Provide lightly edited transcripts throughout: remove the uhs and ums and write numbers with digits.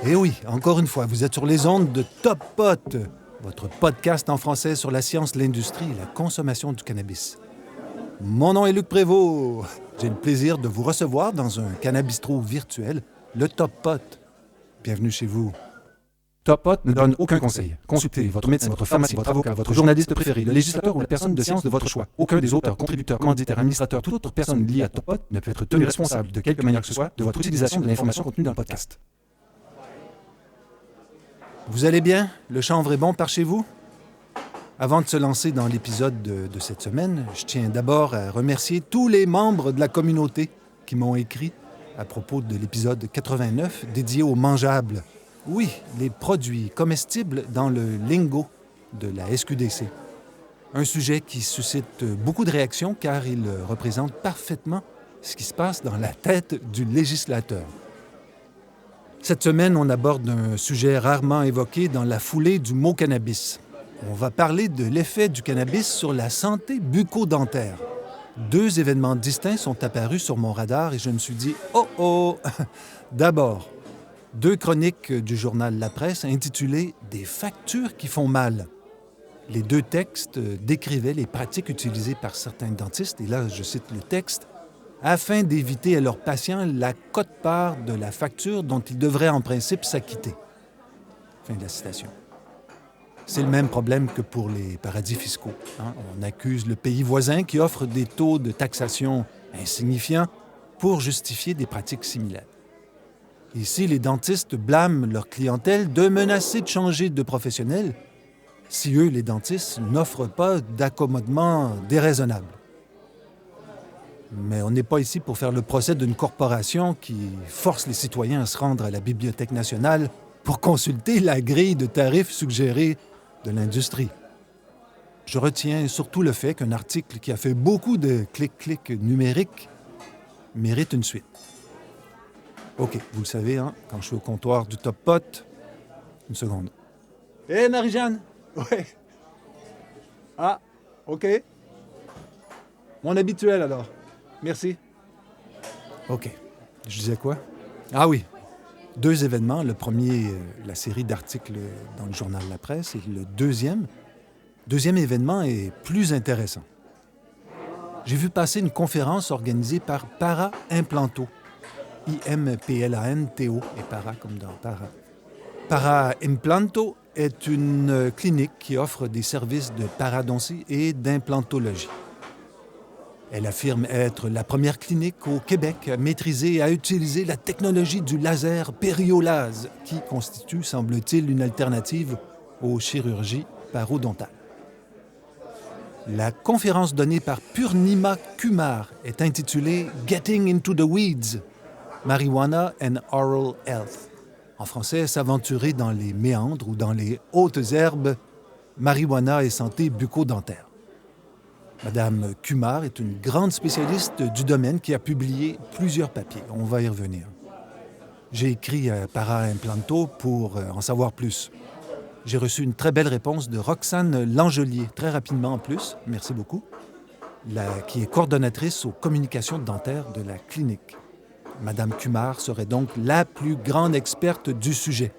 Et oui, encore une fois, vous êtes sur les ondes de Top Pot, votre podcast en français sur la science, l'industrie et la consommation du cannabis. Mon nom est Luc Prévost. J'ai le plaisir de vous recevoir dans un cannabistro virtuel, le Top Pot. Bienvenue chez vous. Top Pot ne donne aucun conseil. Consultez votre médecin, votre pharmacien, votre avocat, votre journaliste préféré, le législateur ou la personne de science de votre choix. Aucun des auteurs, contributeurs, commanditaires, administrateurs, toute autre personne liée à Top Pot ne peut être tenu responsable de quelque manière que ce soit de votre utilisation de l'information contenue dans le podcast. Vous allez bien? Le chanvre est bon par chez vous? Avant de se lancer dans l'épisode de cette semaine, je tiens d'abord à remercier tous les membres de la communauté qui m'ont écrit à propos de l'épisode 89 dédié aux mangeables. Oui, les produits comestibles dans le lingo de la SQDC. Un sujet qui suscite beaucoup de réactions car il représente parfaitement ce qui se passe dans la tête du législateur. Cette semaine, on aborde un sujet rarement évoqué dans la foulée du mot cannabis. On va parler de l'effet du cannabis sur la santé bucco-dentaire. 2 événements distincts sont apparus sur mon radar et je me suis dit « Oh oh !» D'abord, 2 chroniques du journal La Presse intitulées « Des factures qui font mal ». Les 2 textes décrivaient les pratiques utilisées par certains dentistes, et là je cite le texte, afin d'éviter à leurs patients la quote-part de la facture dont ils devraient en principe s'acquitter. Fin de la citation. C'est le même problème que pour les paradis fiscaux. On accuse le pays voisin qui offre des taux de taxation insignifiants pour justifier des pratiques similaires. Ici, les dentistes blâment leur clientèle de menacer de changer de professionnel si eux, les dentistes, n'offrent pas d'accommodement déraisonnable. Mais on n'est pas ici pour faire le procès d'une corporation qui force les citoyens à se rendre à la Bibliothèque nationale pour consulter la grille de tarifs suggérée de l'industrie. Je retiens surtout le fait qu'un article qui a fait beaucoup de clics numériques mérite une suite. OK, vous le savez, quand je suis au comptoir du Top Pot, une seconde. Hé, Marie-Jeanne! Ouais. Ah, OK. Mon habituel, alors. Merci. OK. Je disais quoi? Ah oui. 2 événements. Le premier, la série d'articles dans le journal La Presse. Et le deuxième événement est plus intéressant. J'ai vu passer une conférence organisée par Para-Implanto. I-M-P-L-A-N-T-O. Et para comme dans para. Para-Implanto est une clinique qui offre des services de parodontie et d'implantologie. Elle affirme être la première clinique au Québec à maîtriser et à utiliser la technologie du laser périolase, qui constitue, semble-t-il, une alternative aux chirurgies parodontales. La conférence donnée par Purnima Kumar est intitulée « Getting into the Weeds, Marijuana and Oral Health ». En français, « S'aventurer dans les méandres ou dans les hautes herbes, marijuana et santé bucco-dentaire ». Madame Kumar est une grande spécialiste du domaine qui a publié plusieurs papiers. On va y revenir. J'ai écrit à Para-Implanto pour en savoir plus. J'ai reçu une très belle réponse de Roxane Langelier, très rapidement en plus, merci beaucoup, qui est coordonnatrice aux communications dentaires de la clinique. Madame Kumar serait donc la plus grande experte du sujet.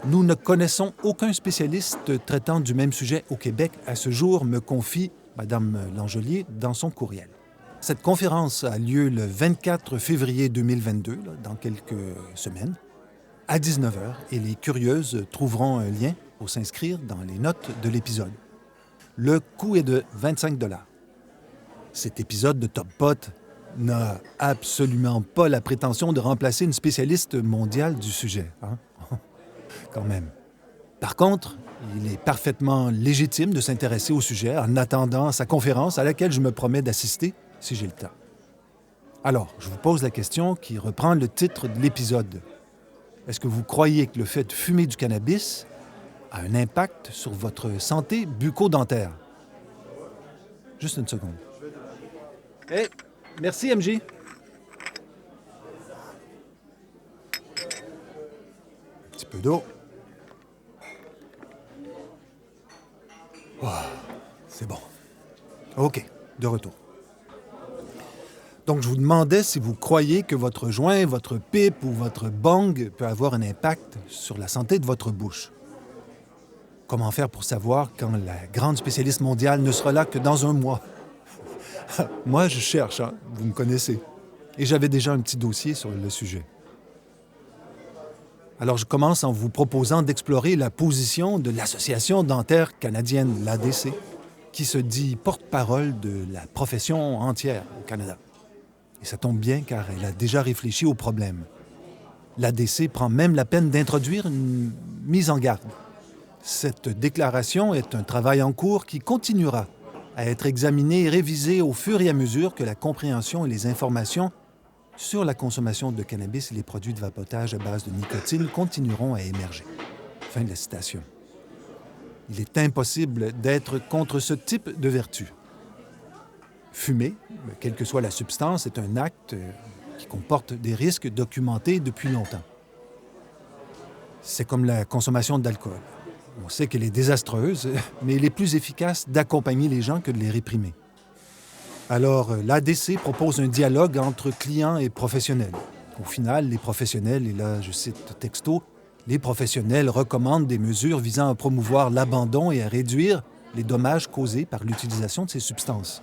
Nous ne connaissons aucun spécialiste traitant du même sujet au Québec à ce jour, me confie Madame Langelier dans son courriel. Cette conférence a lieu le 24 février 2022, dans quelques semaines, à 19h, et les curieuses trouveront un lien pour s'inscrire dans les notes de l'épisode. Le coût est de 25 $. Cet épisode de Top Pot n'a absolument pas la prétention de remplacer une spécialiste mondiale du sujet. Quand même. Par contre, il est parfaitement légitime de s'intéresser au sujet en attendant sa conférence à laquelle je me promets d'assister si j'ai le temps. Alors, je vous pose la question qui reprend le titre de l'épisode. Est-ce que vous croyez que le fait de fumer du cannabis a un impact sur votre santé bucco-dentaire? Juste une seconde. Hey, merci MJ. Un petit peu d'eau. Oh, c'est bon. OK, de retour. Donc, je vous demandais si vous croyez que votre joint, votre pipe ou votre bong peut avoir un impact sur la santé de votre bouche. Comment faire pour savoir quand la grande spécialiste mondiale ne sera là que dans un mois? Moi, je cherche, hein? Vous me connaissez. Et j'avais déjà un petit dossier sur le sujet. Alors, je commence en vous proposant d'explorer la position de l'Association dentaire canadienne, l'ADC, qui se dit porte-parole de la profession entière au Canada. Et ça tombe bien car elle a déjà réfléchi au problème. L'ADC prend même la peine d'introduire une mise en garde. Cette déclaration est un travail en cours qui continuera à être examiné et révisé au fur et à mesure que la compréhension et les informations sur la consommation de cannabis et les produits de vapotage à base de nicotine continueront à émerger. Fin de la citation. Il est impossible d'être contre ce type de vertu. Fumer, quelle que soit la substance, est un acte qui comporte des risques documentés depuis longtemps. C'est comme la consommation d'alcool. On sait qu'elle est désastreuse, mais il est plus efficace d'accompagner les gens que de les réprimer. Alors, l'ADC propose un dialogue entre clients et professionnels. Au final, les professionnels, et là je cite texto, les professionnels recommandent des mesures visant à promouvoir l'abandon et à réduire les dommages causés par l'utilisation de ces substances.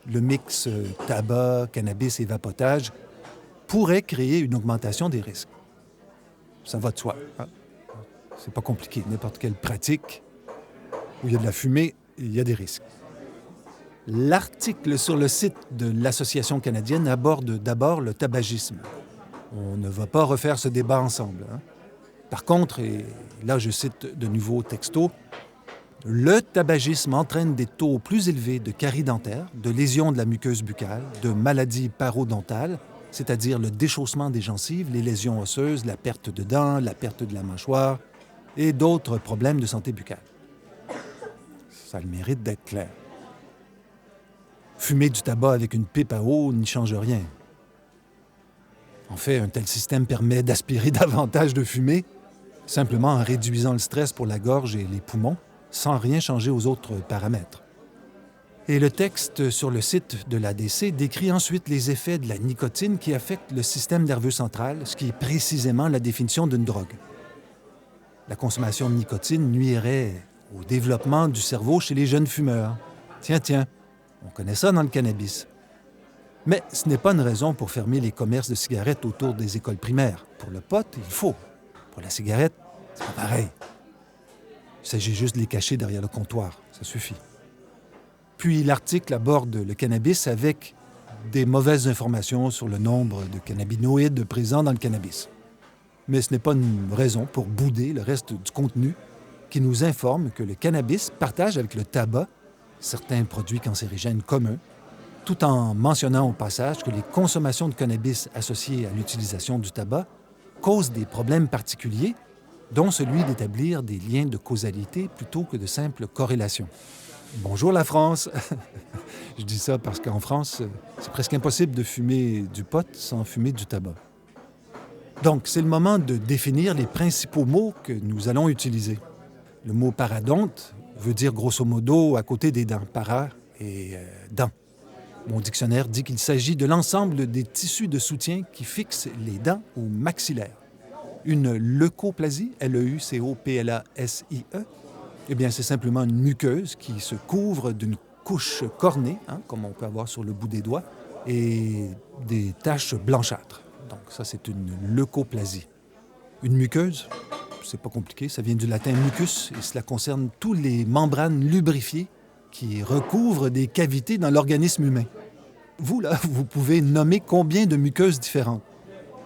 Le mix tabac, cannabis et vapotage pourrait créer une augmentation des risques. Ça va de soi. Hein? C'est pas compliqué. N'importe quelle pratique où il y a de la fumée, il y a des risques. L'article sur le site de l'Association canadienne aborde d'abord le tabagisme. On ne va pas refaire ce débat ensemble. Hein? Par contre, et là je cite de nouveau texto, le tabagisme entraîne des taux plus élevés de caries dentaires, de lésions de la muqueuse buccale, de maladies parodontales, c'est-à-dire le déchaussement des gencives, les lésions osseuses, la perte de dents, la perte de la mâchoire et d'autres problèmes de santé buccale. Ça a le mérite d'être clair. Fumer du tabac avec une pipe à eau n'y change rien. En fait, un tel système permet d'aspirer davantage de fumée, simplement en réduisant le stress pour la gorge et les poumons, sans rien changer aux autres paramètres. Et le texte sur le site de l'ADC décrit ensuite les effets de la nicotine qui affectent le système nerveux central, ce qui est précisément la définition d'une drogue. La consommation de nicotine nuirait au développement du cerveau chez les jeunes fumeurs. Tiens, on connaît ça dans le cannabis. Mais ce n'est pas une raison pour fermer les commerces de cigarettes autour des écoles primaires. Pour le pot, il faut. Pour la cigarette, c'est pas pareil. Il s'agit juste de les cacher derrière le comptoir, ça suffit. Puis l'article aborde le cannabis avec des mauvaises informations sur le nombre de cannabinoïdes présents dans le cannabis. Mais ce n'est pas une raison pour bouder le reste du contenu qui nous informe que le cannabis partage avec le tabac certains produits cancérigènes communs, tout en mentionnant au passage que les consommations de cannabis associées à l'utilisation du tabac causent des problèmes particuliers, dont celui d'établir des liens de causalité plutôt que de simples corrélations. Bonjour la France! Je dis ça parce qu'en France, c'est presque impossible de fumer du pot sans fumer du tabac. Donc, c'est le moment de définir les principaux mots que nous allons utiliser. Le mot paradonte veut dire grosso modo à côté des dents, para et dents. Mon dictionnaire dit qu'il s'agit de l'ensemble des tissus de soutien qui fixent les dents au maxillaire. Une leucoplasie, L-E-U-C-O-P-L-A-S-I-E, eh bien, c'est simplement une muqueuse qui se couvre d'une couche cornée, comme on peut avoir sur le bout des doigts, et des taches blanchâtres. Donc ça, c'est une leucoplasie. Une muqueuse, c'est pas compliqué, ça vient du latin mucus et cela concerne tous les membranes lubrifiées qui recouvrent des cavités dans l'organisme humain. Vous, là, vous pouvez nommer combien de muqueuses différentes?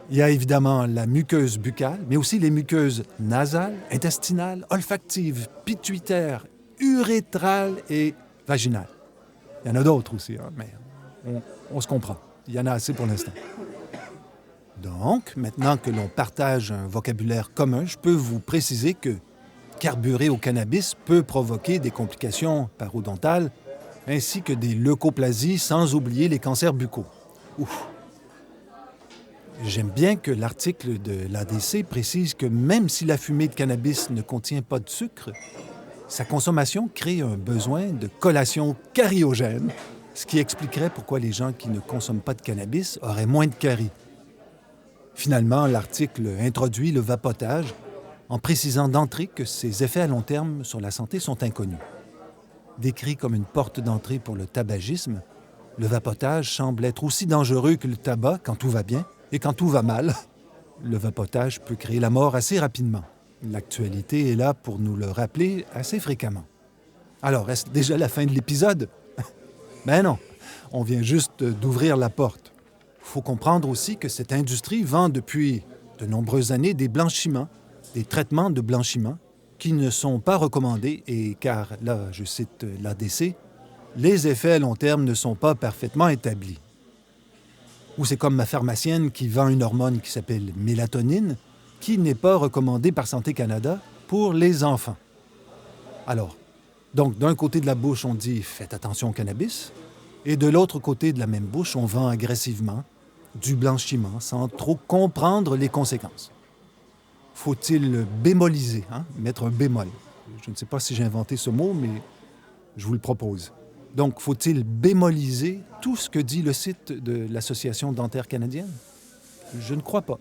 Il y a évidemment la muqueuse buccale, mais aussi les muqueuses nasales, intestinales, olfactives, pituitaires, urétrales et vaginales. Il y en a d'autres aussi, mais on se comprend. Il y en a assez pour l'instant. Donc, maintenant que l'on partage un vocabulaire commun, je peux vous préciser que carburer au cannabis peut provoquer des complications parodontales ainsi que des leucoplasies, sans oublier les cancers buccaux. Ouf! J'aime bien que l'article de l'ADC précise que même si la fumée de cannabis ne contient pas de sucre, sa consommation crée un besoin de collation cariogène ce qui expliquerait pourquoi les gens qui ne consomment pas de cannabis auraient moins de caries. Finalement, l'article introduit le vapotage en précisant d'entrée que ses effets à long terme sur la santé sont inconnus. Décrit comme une porte d'entrée pour le tabagisme, le vapotage semble être aussi dangereux que le tabac quand tout va bien et quand tout va mal. Le vapotage peut créer la mort assez rapidement. L'actualité est là pour nous le rappeler assez fréquemment. Alors, est-ce déjà la fin de l'épisode? Ben non, on vient juste d'ouvrir la porte. Il faut comprendre aussi que cette industrie vend depuis de nombreuses années des blanchiments, des traitements de blanchiment qui ne sont pas recommandés et car, là, je cite l'ADC, les effets à long terme ne sont pas parfaitement établis. Ou c'est comme ma pharmacienne qui vend une hormone qui s'appelle mélatonine, qui n'est pas recommandée par Santé Canada pour les enfants. Alors, donc d'un côté de la bouche, on dit « faites attention au cannabis », et de l'autre côté de la même bouche, on vend agressivement du blanchiment sans trop comprendre les conséquences. Faut-il bémoliser, mettre un bémol? Je ne sais pas si j'ai inventé ce mot, mais je vous le propose. Donc, faut-il bémoliser tout ce que dit le site de l'Association dentaire canadienne? Je ne crois pas.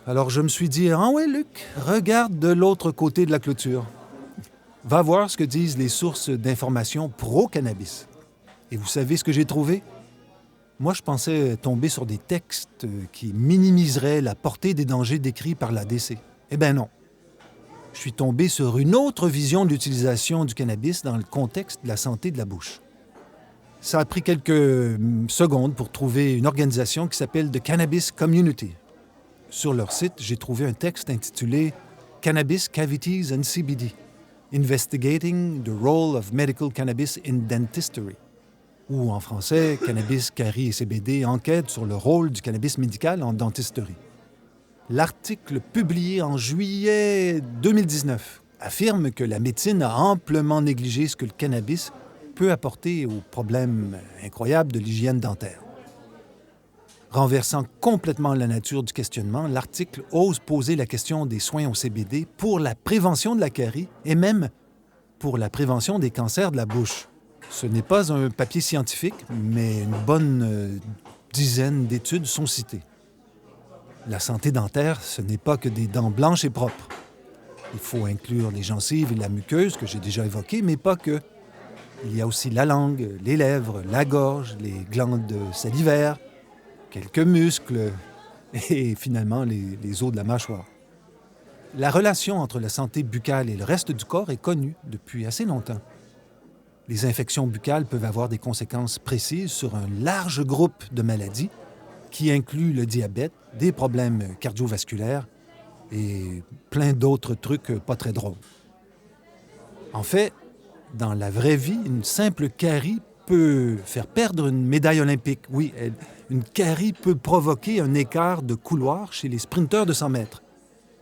Alors, je me suis dit, « Ah ouais, Luc, regarde de l'autre côté de la clôture. Va voir ce que disent les sources d'informations pro-cannabis. » Et vous savez ce que j'ai trouvé? Moi, je pensais tomber sur des textes qui minimiseraient la portée des dangers décrits par l'ADC. Eh bien non. Je suis tombé sur une autre vision de l'utilisation du cannabis dans le contexte de la santé de la bouche. Ça a pris quelques secondes pour trouver une organisation qui s'appelle The Cannabis Community. Sur leur site, j'ai trouvé un texte intitulé « Cannabis Cavities and CBD – Investigating the Role of Medical Cannabis in Dentistry » ou en français « Cannabis, caries et CBD enquête sur le rôle du cannabis médical en dentisterie ». L'article publié en juillet 2019 affirme que la médecine a amplement négligé ce que le cannabis peut apporter au problème incroyable de l'hygiène dentaire. Renversant complètement la nature du questionnement, l'article ose poser la question des soins au CBD pour la prévention de la carie et même pour la prévention des cancers de la bouche. Ce n'est pas un papier scientifique, mais une bonne dizaine d'études sont citées. La santé dentaire, ce n'est pas que des dents blanches et propres. Il faut inclure les gencives et la muqueuse, que j'ai déjà évoquées, mais pas que. Il y a aussi la langue, les lèvres, la gorge, les glandes salivaires, quelques muscles et finalement les os de la mâchoire. La relation entre la santé buccale et le reste du corps est connue depuis assez longtemps. Les infections buccales peuvent avoir des conséquences précises sur un large groupe de maladies qui incluent le diabète, des problèmes cardiovasculaires et plein d'autres trucs pas très drôles. En fait, dans la vraie vie, une simple carie peut faire perdre une médaille olympique. Oui, une carie peut provoquer un écart de couloir chez les sprinteurs de 100 mètres.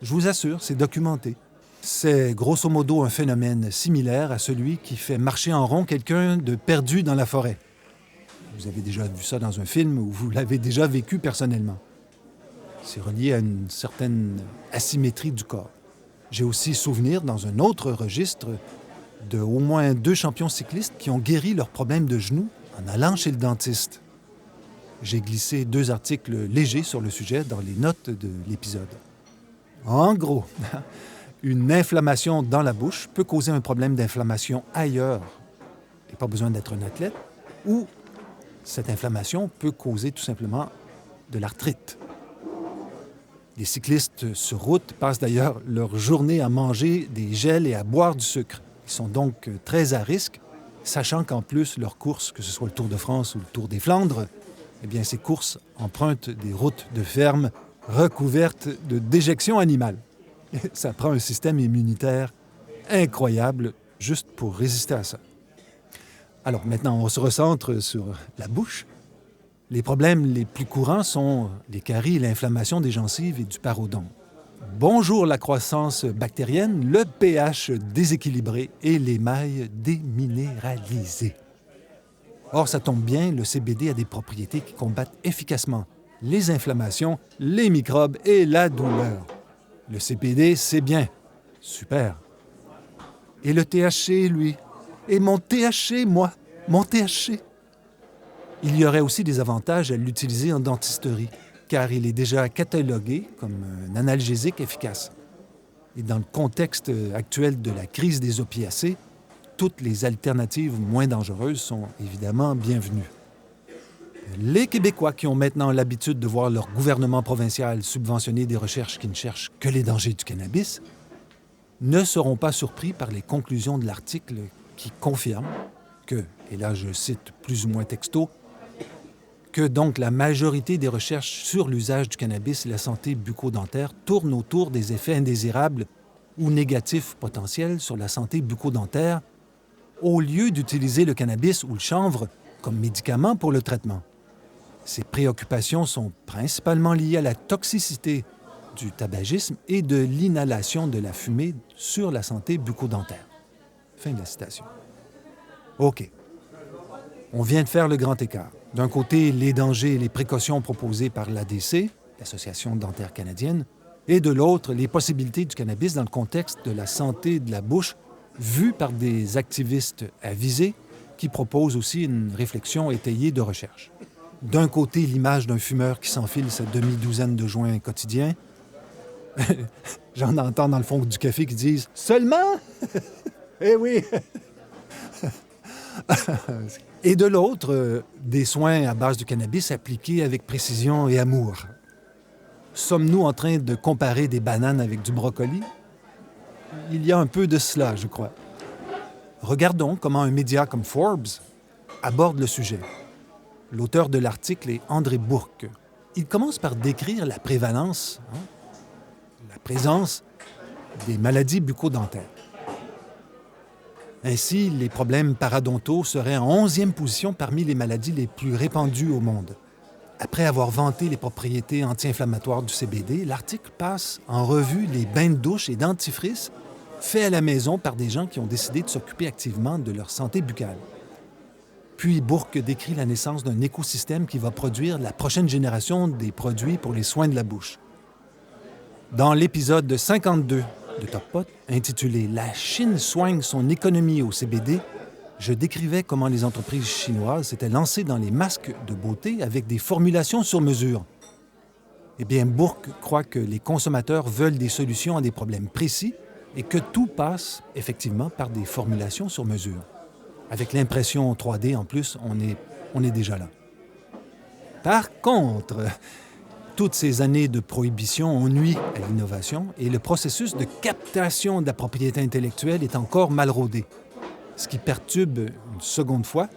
Je vous assure, c'est documenté. C'est grosso modo un phénomène similaire à celui qui fait marcher en rond quelqu'un de perdu dans la forêt. Vous avez déjà vu ça dans un film ou vous l'avez déjà vécu personnellement. C'est relié à une certaine asymétrie du corps. J'ai aussi souvenir, dans un autre registre, de au moins 2 champions cyclistes qui ont guéri leurs problèmes de genoux en allant chez le dentiste. J'ai glissé 2 articles légers sur le sujet dans les notes de l'épisode. En gros, une inflammation dans la bouche peut causer un problème d'inflammation ailleurs. Il n'y a pas besoin d'être un athlète. Ou cette inflammation peut causer tout simplement de l'arthrite. Les cyclistes sur route passent d'ailleurs leur journée à manger des gels et à boire du sucre. Ils sont donc très à risque, sachant qu'en plus, leurs courses, que ce soit le Tour de France ou le Tour des Flandres, eh bien, ces courses empruntent des routes de ferme recouvertes de déjections animales. Ça prend un système immunitaire incroyable juste pour résister à ça. Alors maintenant, on se recentre sur la bouche. Les problèmes les plus courants sont les caries, l'inflammation des gencives et du parodonte. Bonjour la croissance bactérienne, le pH déséquilibré et l'émail déminéralisé. Or, ça tombe bien, le CBD a des propriétés qui combattent efficacement les inflammations, les microbes et la douleur. Le CBD, c'est bien. Super. Et le THC, lui? Et mon THC, moi? mon THC. Il y aurait aussi des avantages à l'utiliser en dentisterie, car il est déjà catalogué comme un analgésique efficace. Et dans le contexte actuel de la crise des opiacés, toutes les alternatives moins dangereuses sont évidemment bienvenues. Les Québécois qui ont maintenant l'habitude de voir leur gouvernement provincial subventionner des recherches qui ne cherchent que les dangers du cannabis ne seront pas surpris par les conclusions de l'article qui confirment que, et là je cite plus ou moins texto, que donc la majorité des recherches sur l'usage du cannabis et la santé bucco-dentaire tournent autour des effets indésirables ou négatifs potentiels sur la santé bucco-dentaire au lieu d'utiliser le cannabis ou le chanvre comme médicament pour le traitement. Ces préoccupations sont principalement liées à la toxicité du tabagisme et de l'inhalation de la fumée sur la santé bucco-dentaire. Fin de la citation. OK. On vient de faire le grand écart. D'un côté, les dangers et les précautions proposées par l'ADC, l'Association dentaire canadienne, et de l'autre, les possibilités du cannabis dans le contexte de la santé de la bouche, vues par des activistes avisés qui proposent aussi une réflexion étayée de recherche. D'un côté, l'image d'un fumeur qui s'enfile sa demi-douzaine de joints quotidiens. J'en entends dans le fond du café qui disent « Seulement? Eh oui! » Et de l'autre, des soins à base de cannabis appliqués avec précision et amour. Sommes-nous en train de comparer des bananes avec du brocoli? Il y a un peu de cela, je crois. Regardons comment un média comme Forbes aborde le sujet. L'auteur de l'article est André Bourque. Il commence par décrire la prévalence, la présence des maladies bucco-dentaires. Ainsi, les problèmes parodontaux seraient en 11e position parmi les maladies les plus répandues au monde. Après avoir vanté les propriétés anti-inflammatoires du CBD, l'article passe en revue les bains de douche et dentifrice faits à la maison par des gens qui ont décidé de s'occuper activement de leur santé buccale. Puis Bourque décrit la naissance d'un écosystème qui va produire la prochaine génération des produits pour les soins de la bouche. Dans l'épisode 52 de Top Pot, intitulé « La Chine soigne son économie au CBD », je décrivais comment les entreprises chinoises s'étaient lancées dans les masques de beauté avec des formulations sur mesure. Eh bien, Bourque croit que les consommateurs veulent des solutions à des problèmes précis et que tout passe effectivement par des formulations sur mesure. Avec l'impression 3D en plus, on est déjà là. Par contre, toutes ces années de prohibition ont nui à l'innovation et le processus de captation de la propriété intellectuelle est encore mal rodé, ce qui perturbe une seconde fois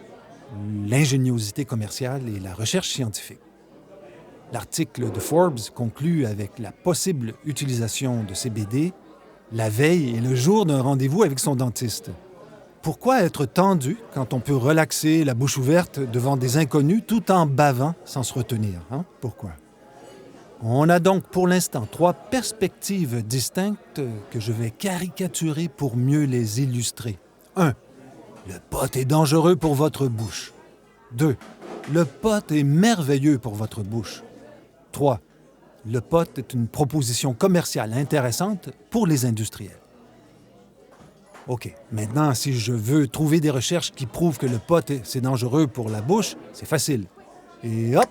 l'ingéniosité commerciale et la recherche scientifique. L'article de Forbes conclut avec la possible utilisation de CBD la veille et le jour d'un rendez-vous avec son dentiste. Pourquoi être tendu quand on peut relaxer la bouche ouverte devant des inconnus tout en bavant sans se retenir, hein? Pourquoi? On a donc pour l'instant 3 perspectives distinctes que je vais caricaturer pour mieux les illustrer. 1. Le pot est dangereux pour votre bouche. 2. Le pot est merveilleux pour votre bouche. 3. Le pot est une proposition commerciale intéressante pour les industriels. OK, maintenant, si je veux trouver des recherches qui prouvent que le pot, c'est dangereux pour la bouche, c'est facile. Et hop,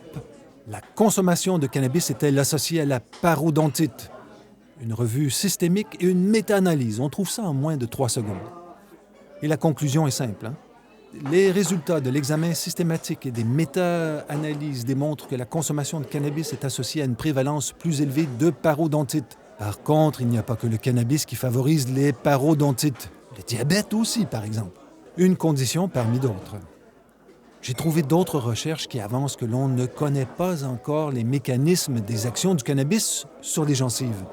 la consommation de cannabis est-elle associée à la parodontite? Une revue systémique et une méta-analyse. On trouve ça en moins de 3 secondes. Et la conclusion est simple, hein? Les résultats de l'examen systématique et des méta-analyses démontrent que la consommation de cannabis est associée à une prévalence plus élevée de parodontite. Par contre, il n'y a pas que le cannabis qui favorise les parodontites. Le diabète aussi, par exemple. Une condition parmi d'autres. J'ai trouvé d'autres recherches qui avancent que l'on ne connaît pas encore les mécanismes des actions du cannabis sur les gencives.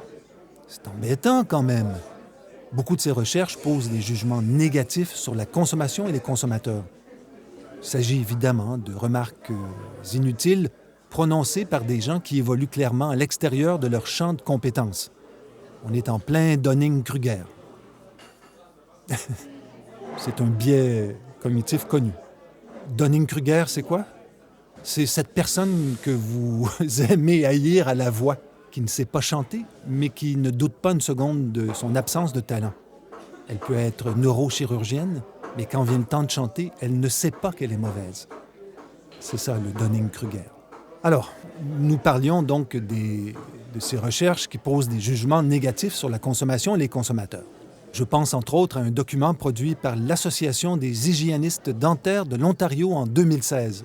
C'est embêtant quand même. Beaucoup de ces recherches posent des jugements négatifs sur la consommation et les consommateurs. Il s'agit évidemment de remarques inutiles prononcées par des gens qui évoluent clairement à l'extérieur de leur champ de compétences. On est en plein Dunning-Kruger. C'est un biais cognitif connu. Dunning-Kruger, c'est quoi? C'est cette personne que vous aimez haïr à la voix, qui ne sait pas chanter, mais qui ne doute pas une seconde de son absence de talent. Elle peut être neurochirurgienne, Mais quand vient le temps de chanter, elle ne sait pas qu'elle est mauvaise. C'est ça, le Dunning-Kruger. Alors, nous parlions donc de ces recherches qui posent des jugements négatifs sur la consommation et les consommateurs. Je pense entre autres à un document produit par l'Association des hygiénistes dentaires de l'Ontario en 2016.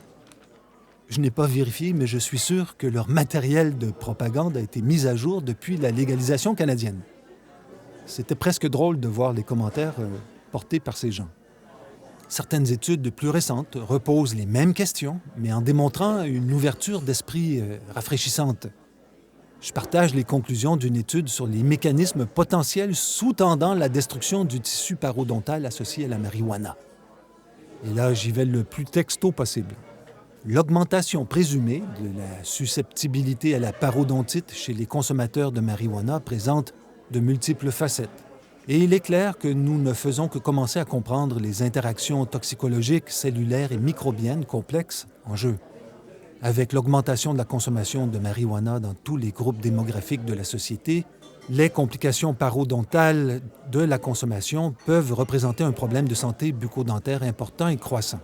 Je n'ai pas vérifié, mais je suis sûr que leur matériel de propagande a été mis à jour depuis la légalisation canadienne. C'était presque drôle de voir les commentaires portés par ces gens. Certaines études plus récentes reposent les mêmes questions, mais en démontrant une ouverture d'esprit rafraîchissante. Je partage les conclusions d'une étude sur les mécanismes potentiels sous-tendant la destruction du tissu parodontal associé à la marijuana. Et là, j'y vais le plus texto possible. L'augmentation présumée de la susceptibilité à la parodontite chez les consommateurs de marijuana présente de multiples facettes. Et il est clair que nous ne faisons que commencer à comprendre les interactions toxicologiques, cellulaires et microbiennes complexes en jeu. Avec l'augmentation de la consommation de marijuana dans tous les groupes démographiques de la société, les complications parodontales de la consommation peuvent représenter un problème de santé bucco-dentaire important et croissant.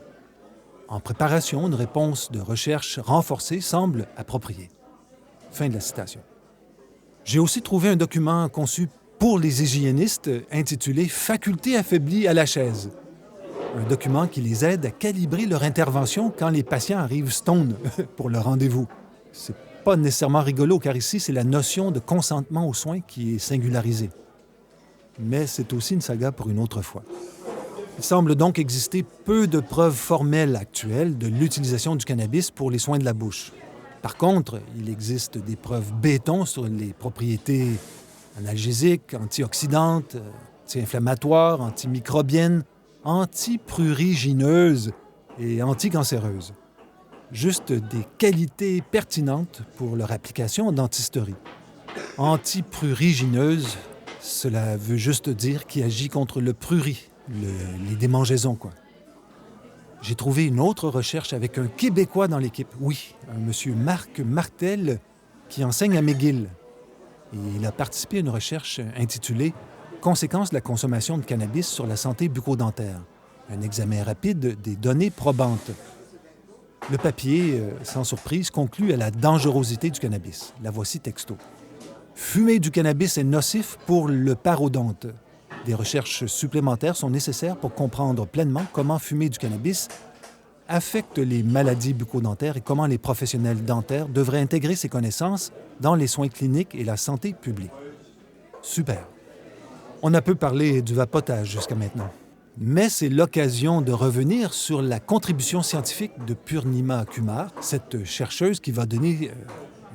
En préparation, une réponse de recherche renforcée semble appropriée. Fin de la citation. J'ai aussi trouvé un document conçu pour les hygiénistes intitulé « Faculté affaiblie à la chaise ». Un document qui les aide à calibrer leur intervention quand les patients arrivent stone pour le rendez-vous. C'est pas nécessairement rigolo, car ici, c'est la notion de consentement aux soins qui est singularisée. Mais c'est aussi une saga pour une autre fois. Il semble donc exister peu de preuves formelles actuelles de l'utilisation du cannabis pour les soins de la bouche. Par contre, il existe des preuves béton sur les propriétés analgésiques, antioxydantes, anti-inflammatoires, antimicrobiennes, antiprurigineuses et anticancéreuses. Juste des qualités pertinentes pour leur application en dentisterie. Antiprurigineuse, cela veut juste dire qu'il agit contre le prurit, les démangeaisons, quoi. J'ai trouvé une autre recherche avec un Québécois dans l'équipe. Oui, un monsieur Marc Martel qui enseigne à McGill. Et il a participé à une recherche intitulée « Conséquences de la consommation de cannabis sur la santé bucco-dentaire ». Un examen rapide des données probantes. Le papier, sans surprise, conclut à la dangerosité du cannabis. La voici texto. « Fumer du cannabis est nocif pour le parodonte. Des recherches supplémentaires sont nécessaires pour comprendre pleinement comment fumer du cannabis affecte les maladies bucco-dentaires et comment les professionnels dentaires devraient intégrer ces connaissances dans les soins cliniques et la santé publique. » Super. On a peu parlé du vapotage jusqu'à maintenant. Mais c'est l'occasion de revenir sur la contribution scientifique de Purnima Kumar, cette chercheuse qui va donner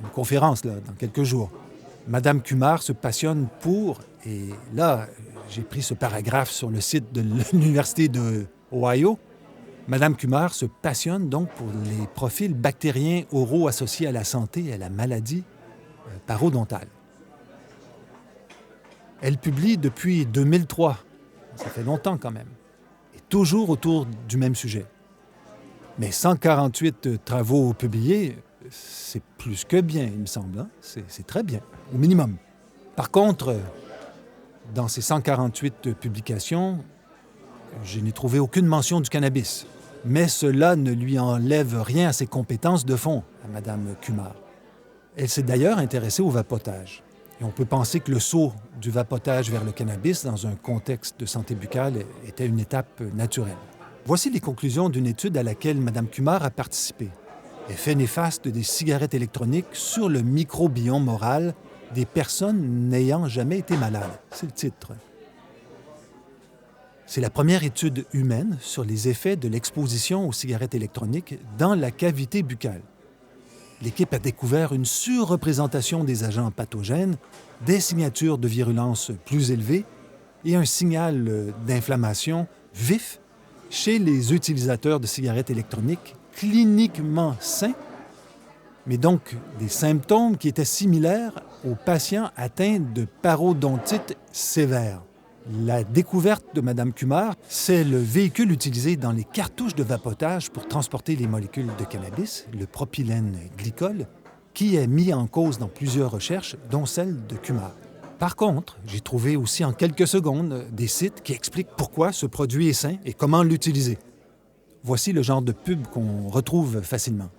une conférence dans quelques jours. Madame Kumar se passionne pour, et là, j'ai pris ce paragraphe sur le site de l'Université de Ohio. Madame Kumar se passionne donc pour les profils bactériens oraux associés à la santé et à la maladie parodontale. Elle publie depuis 2003. Ça fait longtemps quand même. Et toujours autour du même sujet. Mais 148 travaux publiés, c'est plus que bien, il me semble. Hein? C'est très bien, au minimum. Par contre, dans ces 148 publications, je n'ai trouvé aucune mention du cannabis. Mais cela ne lui enlève rien à ses compétences de fond, à Mme Kumar. Elle s'est d'ailleurs intéressée au vapotage. Et on peut penser que le saut du vapotage vers le cannabis dans un contexte de santé buccale était une étape naturelle. Voici les conclusions d'une étude à laquelle Mme Kumar a participé. Effet néfaste des cigarettes électroniques sur le microbiome oral des personnes n'ayant jamais été malades. C'est le titre. C'est la première étude humaine sur les effets de l'exposition aux cigarettes électroniques dans la cavité buccale. L'équipe a découvert une surreprésentation des agents pathogènes, des signatures de virulence plus élevées et un signal d'inflammation vif chez les utilisateurs de cigarettes électroniques cliniquement sains, mais donc des symptômes qui étaient similaires aux patients atteints de parodontite sévère. La découverte de Mme Kumar, c'est le véhicule utilisé dans les cartouches de vapotage pour transporter les molécules de cannabis, le propylène glycol, qui est mis en cause dans plusieurs recherches, dont celle de Kumar. Par contre, j'ai trouvé aussi en quelques secondes des sites qui expliquent pourquoi ce produit est sain et comment l'utiliser. Voici le genre de pub qu'on retrouve facilement.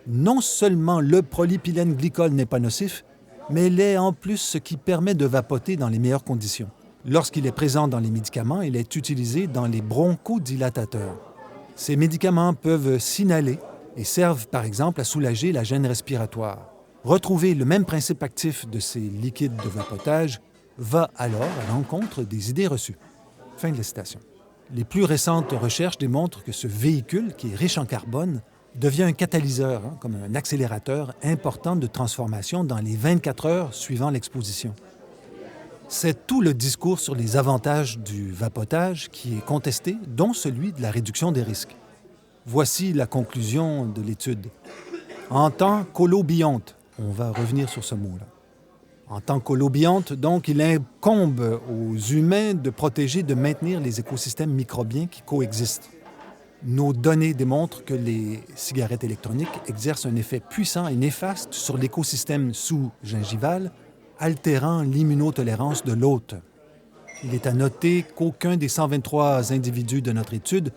Non seulement le propylène glycol n'est pas nocif, mais il est en plus ce qui permet de vapoter dans les meilleures conditions. Lorsqu'il est présent dans les médicaments, il est utilisé dans les bronchodilatateurs. Ces médicaments peuvent s'inhaler et servent par exemple à soulager la gêne respiratoire. Retrouver le même principe actif de ces liquides de vapotage va alors à l'encontre des idées reçues. Fin de la citation. Les plus récentes recherches démontrent que ce véhicule, qui est riche en carbone, devient un catalyseur, comme un accélérateur important de transformation dans les 24 heures suivant l'exposition. C'est tout le discours sur les avantages du vapotage qui est contesté, dont celui de la réduction des risques. Voici la conclusion de l'étude. En tant qu'holobionte, on va revenir sur ce mot-là. En tant qu'holobionte, donc, il incombe aux humains de protéger, de maintenir les écosystèmes microbiens qui coexistent. Nos données démontrent que les cigarettes électroniques exercent un effet puissant et néfaste sur l'écosystème sous-gingival, altérant l'immunotolérance de l'hôte. Il est à noter qu'aucun des 123 individus de notre étude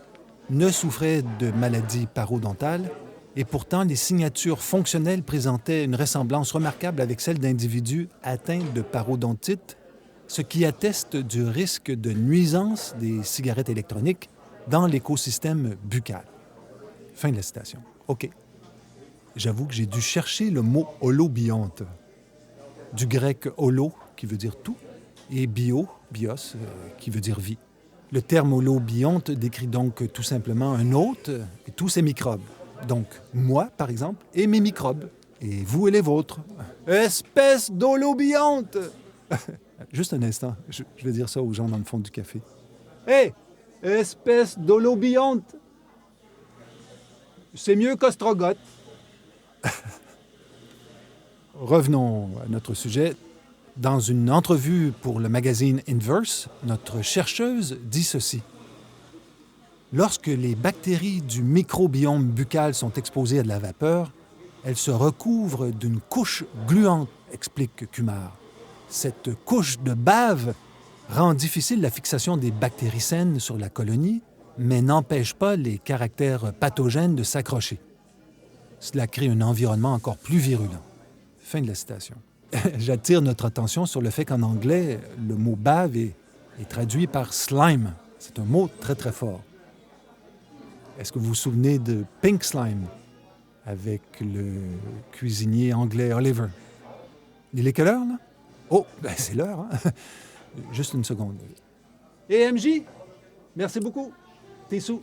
ne souffrait de maladies parodontales, et pourtant les signatures fonctionnelles présentaient une ressemblance remarquable avec celles d'individus atteints de parodontite, ce qui atteste du risque de nuisance des cigarettes électroniques dans l'écosystème buccal. Fin de la citation. OK. J'avoue que j'ai dû chercher le mot holobionte. Du grec holo, qui veut dire tout, et bios, qui veut dire vie. Le terme holobionte décrit donc tout simplement un hôte et tous ses microbes. Donc, moi, par exemple, et mes microbes, et vous et les vôtres. Espèce d'holobionte! Juste un instant, je vais dire ça aux gens dans le fond du café. Hé! Espèce d'holobionte! C'est mieux qu'ostrogoth. Revenons à notre sujet. Dans une entrevue pour le magazine Inverse, notre chercheuse dit ceci. Lorsque les bactéries du microbiome buccal sont exposées à de la vapeur, elles se recouvrent d'une couche gluante, explique Kumar. Cette couche de bave rend difficile la fixation des bactéries saines sur la colonie, mais n'empêche pas les caractères pathogènes de s'accrocher. Cela crée un environnement encore plus virulent. Fin de la citation. J'attire notre attention sur le fait qu'en anglais, le mot bave est traduit par slime. C'est un mot très, très fort. Est-ce que vous vous souvenez de Pink Slime avec le cuisinier anglais Oliver? Il est quelle heure, là? Oh, ben c'est l'heure, hein? Juste une seconde. Et MJ, merci beaucoup. T'es sous.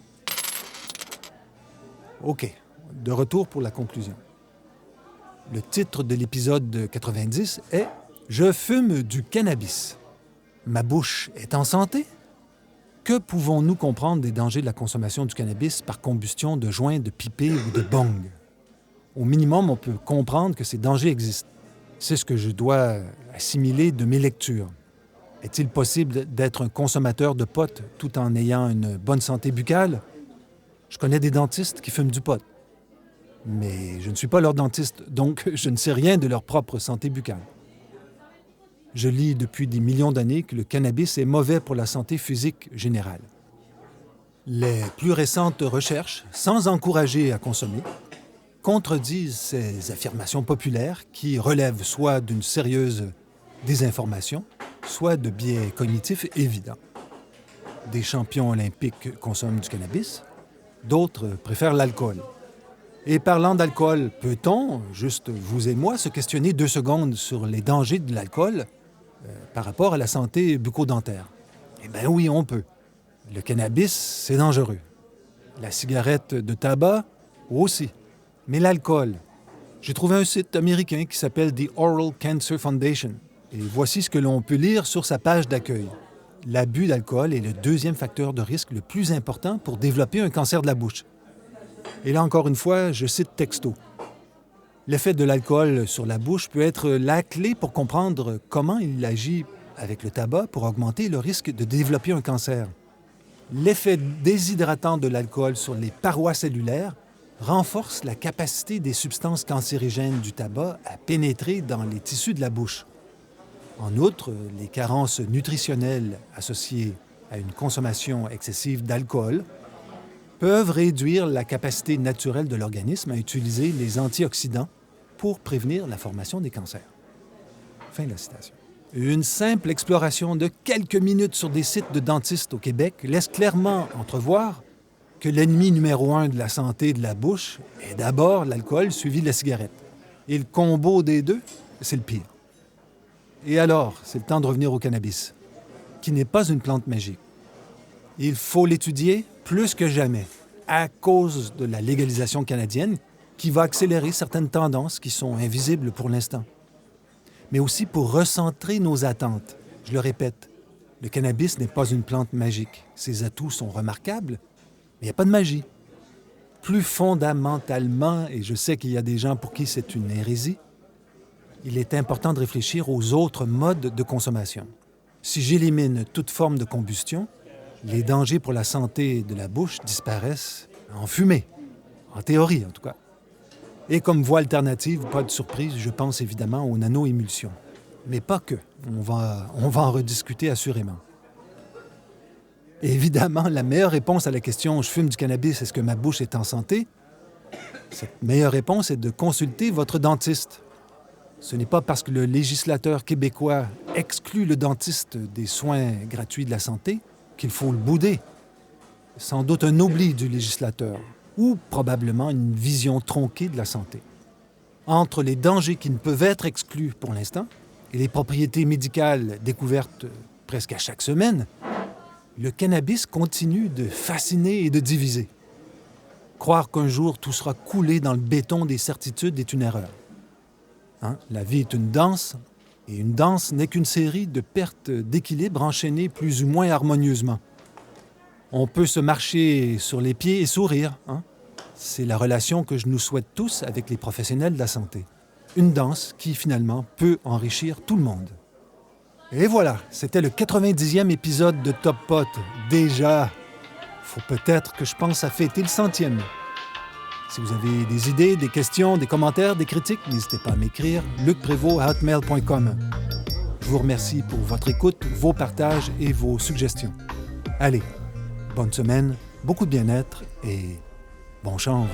OK, de retour pour la conclusion. Le titre de l'épisode 90 est « Je fume du cannabis. Ma bouche est en santé? » Que pouvons-nous comprendre des dangers de la consommation du cannabis par combustion de joints, de pipés ou de bongs? Au minimum, on peut comprendre que ces dangers existent. C'est ce que je dois assimiler de mes lectures. Est-il possible d'être un consommateur de pot tout en ayant une bonne santé buccale? Je connais des dentistes qui fument du pot. Mais je ne suis pas leur dentiste, donc je ne sais rien de leur propre santé buccale. Je lis depuis des millions d'années que le cannabis est mauvais pour la santé physique générale. Les plus récentes recherches, sans encourager à consommer, contredisent ces affirmations populaires qui relèvent soit d'une sérieuse désinformation, soit de biais cognitifs évidents. Des champions olympiques consomment du cannabis, d'autres préfèrent l'alcool. Et parlant d'alcool, peut-on, juste vous et moi, se questionner 2 secondes sur les dangers de l'alcool par rapport à la santé bucco-dentaire? Eh bien oui, on peut. Le cannabis, c'est dangereux. La cigarette de tabac, aussi. Mais l'alcool, j'ai trouvé un site américain qui s'appelle The Oral Cancer Foundation. Et voici ce que l'on peut lire sur sa page d'accueil. L'abus d'alcool est le 2e facteur de risque le plus important pour développer un cancer de la bouche. Et là, encore une fois, je cite texto. L'effet de l'alcool sur la bouche peut être la clé pour comprendre comment il agit avec le tabac pour augmenter le risque de développer un cancer. L'effet déshydratant de l'alcool sur les parois cellulaires renforce la capacité des substances cancérigènes du tabac à pénétrer dans les tissus de la bouche. En outre, les carences nutritionnelles associées à une consommation excessive d'alcool peuvent réduire la capacité naturelle de l'organisme à utiliser les antioxydants pour prévenir la formation des cancers. Fin de la citation. Une simple exploration de quelques minutes sur des sites de dentistes au Québec laisse clairement entrevoir que l'ennemi numéro 1 de la santé de la bouche est d'abord l'alcool suivi de la cigarette. Et le combo des deux, c'est le pire. Et alors, c'est le temps de revenir au cannabis, qui n'est pas une plante magique. Il faut l'étudier plus que jamais, à cause de la légalisation canadienne, qui va accélérer certaines tendances qui sont invisibles pour l'instant. Mais aussi pour recentrer nos attentes. Je le répète, le cannabis n'est pas une plante magique. Ses atouts sont remarquables, mais il n'y a pas de magie. Plus fondamentalement, et je sais qu'il y a des gens pour qui c'est une hérésie, il est important de réfléchir aux autres modes de consommation. Si j'élimine toute forme de combustion, les dangers pour la santé de la bouche disparaissent en fumée, en théorie en tout cas. Et comme voie alternative, pas de surprise, je pense évidemment aux nano-émulsions. Mais pas que. On va en rediscuter assurément. Et évidemment, la meilleure réponse à la question « Je fume du cannabis, est-ce que ma bouche est en santé ?» Cette meilleure réponse est de consulter votre dentiste. Ce n'est pas parce que le législateur québécois exclut le dentiste des soins gratuits de la santé qu'il faut le bouder. Sans doute un oubli du législateur ou probablement une vision tronquée de la santé. Entre les dangers qui ne peuvent être exclus pour l'instant et les propriétés médicales découvertes presque à chaque semaine, le cannabis continue de fasciner et de diviser. Croire qu'un jour tout sera coulé dans le béton des certitudes est une erreur. La vie est une danse, et une danse n'est qu'une série de pertes d'équilibre enchaînées plus ou moins harmonieusement. On peut se marcher sur les pieds et sourire. C'est la relation que je nous souhaite tous avec les professionnels de la santé. Une danse qui, finalement, peut enrichir tout le monde. Et voilà, c'était le 90e épisode de Top Pot. Déjà, faut peut-être que je pense à fêter le 100e. Si vous avez des idées, des questions, des commentaires, des critiques, n'hésitez pas à m'écrire lucprévost@hotmail.com. Je vous remercie pour votre écoute, vos partages et vos suggestions. Allez, bonne semaine, beaucoup de bien-être et bon chanvre.